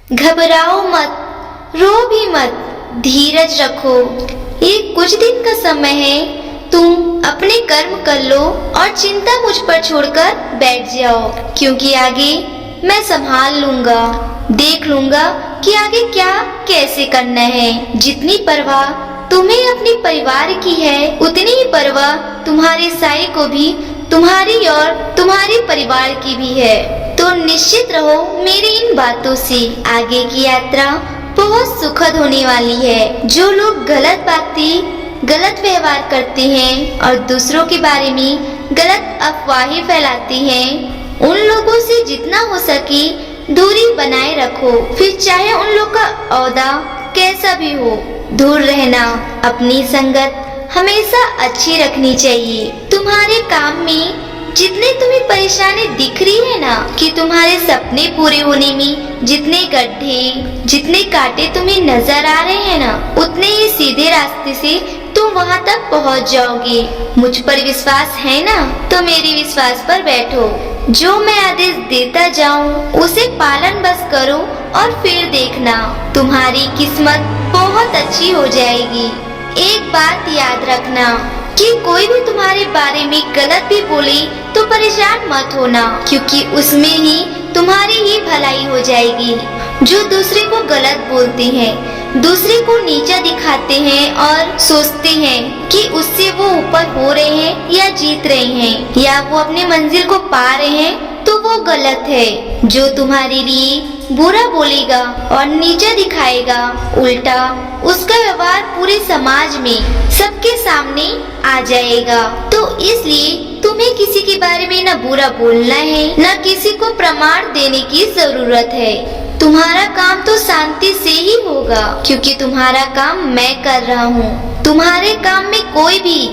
घबराओ मत, रो भी मत, धीरज रखो। ये कुछ दिन का समय है, तुम अपने कर्म कर लो और चिंता मुझ पर छोड़कर बैठ जाओ, क्योंकि आगे मैं संभाल लूंगा। देख लूंगा कि आगे क्या कैसे करना है। जितनी परवाह तुम्हें अपने परिवार की है, उतनी ही परवाह तुम्हारे साई को भी तुम्हारी और तुम्हारे परिवार की भी है। तो निश्चित रहो मेरी इन बातों से, आगे की यात्रा बहुत सुखद होने वाली है। जो लोग गलत बातें, गलत व्यवहार करते हैं और दूसरों के बारे में गलत अफवाहें फैलाते हैं, उन लोगों से जितना हो सके दूरी बनाए रखो। फिर चाहे उन लोग का ओहदा कैसा भी हो, दूर रहना। अपनी संगत हमेशा अच्छी रखनी चाहिए। तुम्हारे काम में जितने तुम्हें परेशानी दिख रही है ना, कि तुम्हारे सपने पूरे होने में जितने गड्ढे, जितने कांटे तुम्हें नजर आ रहे हैं ना, उतने ही सीधे रास्ते से तुम वहाँ तक पहुँच जाओगे। मुझ पर विश्वास है ना, तो मेरे विश्वास पर बैठो। जो मैं आदेश देता जाऊँ उसे पालन बस करो और फिर देखना तुम्हारी किस्मत बहुत अच्छी हो जाएगी। एक बात याद रखना कि कोई भी तुम्हारे बारे में गलत भी बोले तो परेशान मत होना, क्योंकि उसमें ही तुम्हारी ही भलाई हो जाएगी। जो दूसरे को गलत बोलते हैं, दूसरे को नीचा दिखाते हैं और सोचते हैं कि उससे वो ऊपर हो रहे हैं या जीत रहे हैं या वो अपनी मंजिल को पा रहे हैं, तो वो गलत है। जो तुम्हारे लिए बुरा बोलेगा और नीचा दिखाएगा, उल्टा उसका व्यवहार पूरे समाज में सबके सामने आ जाएगा। तो इसलिए तुम्हें किसी के बारे में न बुरा बोलना है, न किसी को प्रमाण देने की जरूरत है। तुम्हारा काम तो शांति से ही होगा, क्योंकि तुम्हारा काम मैं कर रहा हूँ। तुम्हारे काम में कोई भी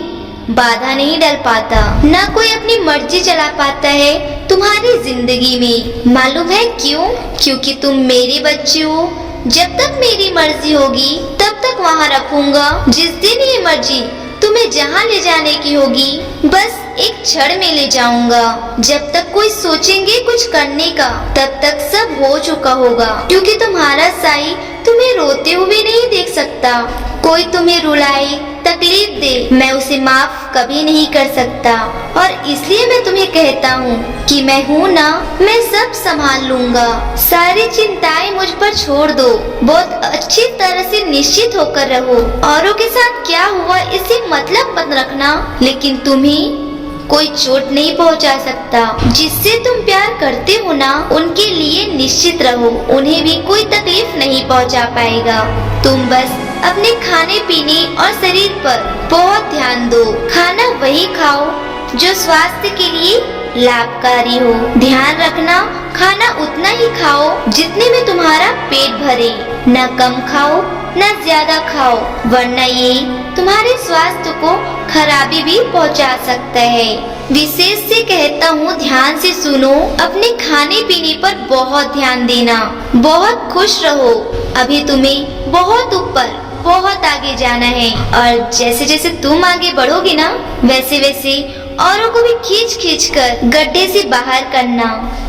बाधा नहीं डल पाता, न कोई अपनी मर्जी चला पाता है तुम्हारी जिंदगी में। मालूम है क्यों? क्योंकि तुम मेरे बच्चे हो। जब तक मेरी मर्जी होगी तब तक वहाँ रखूंगा। जिस दिन ये मर्जी तुम्हें जहाँ ले जाने की होगी, बस एक क्षण में ले जाऊंगा। जब तक कोई सोचेंगे कुछ करने का, तब तक सब हो चुका होगा, क्योंकि तुम्हारा साई तुम्हें रोते हुए नहीं देख सकता। कोई तुम्हें रुलाए, तकलीफ दे, मैं उसे माफ कभी नहीं कर सकता। और इसलिए मैं तुम्हें कहता हूँ कि मैं हूँ ना, मैं सब संभाल लूंगा। सारी चिंताएं मुझ पर छोड़ दो। बहुत अच्छी तरह से निश्चित होकर रहो। औरों के साथ क्या हुआ इससे मतलब मत रखना, लेकिन तुम्हें कोई चोट नहीं पहुंचा सकता। जिससे तुम प्यार करते हो ना, उनके लिए निश्चित रहो, उन्हें भी कोई तकलीफ नहीं पहुंचा पाएगा। तुम बस अपने खाने पीने और शरीर पर बहुत ध्यान दो। खाना वही खाओ जो स्वास्थ्य के लिए लाभकारी हो। ध्यान रखना, खाना उतना ही खाओ जितने में तुम्हारा पेट भरे, न कम खाओ न ज्यादा खाओ, वरना ये तुम्हारे स्वास्थ्य को खराबी भी पहुंचा सकता है। विशेष से कहता हूँ, ध्यान से सुनो। अपने खाने पीने पर बहुत ध्यान देना। बहुत खुश रहो। अभी तुम्हें बहुत ऊपर, बहुत आगे जाना है, और जैसे जैसे तुम आगे बढ़ोगे ना, वैसे वैसे औरों को भी खींच खींच कर गड्ढे से बाहर करना,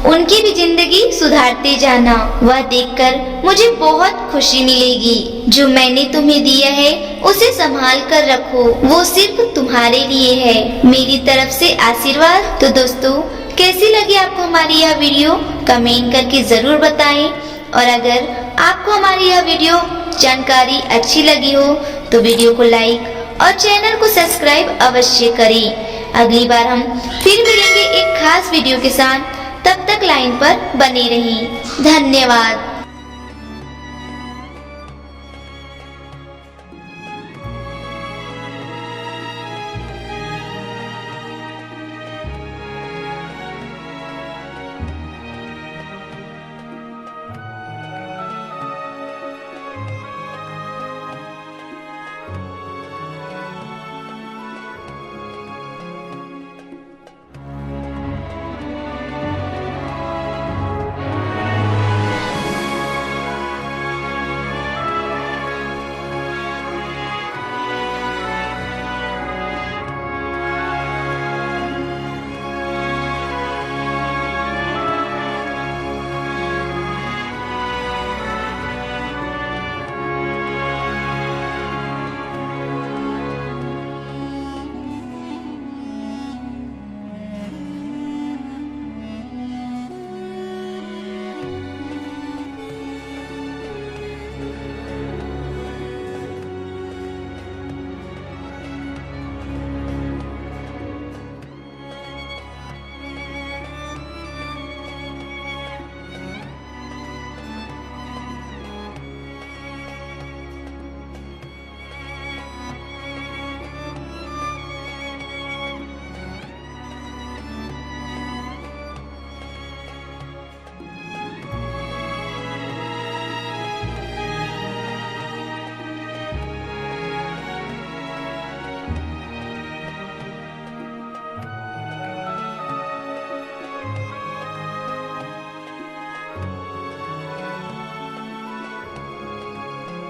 उनकी भी जिंदगी सुधारते जाना। वह देखकर मुझे बहुत खुशी मिलेगी। जो मैंने तुम्हें दिया है उसे संभाल कर रखो, वो सिर्फ तुम्हारे लिए है। मेरी तरफ से आशीर्वाद। तो दोस्तों, कैसी लगी आपको हमारी यह वीडियो, कमेंट करके जरूर बताएं। और अगर आपको हमारी यह वीडियो जानकारी अच्छी लगी हो तो वीडियो को लाइक और चैनल को सब्सक्राइब अवश्य करें। अगली बार हम फिर मिलेंगे एक खास वीडियो के साथ। तब तक लाइन पर बने रहिए। धन्यवाद।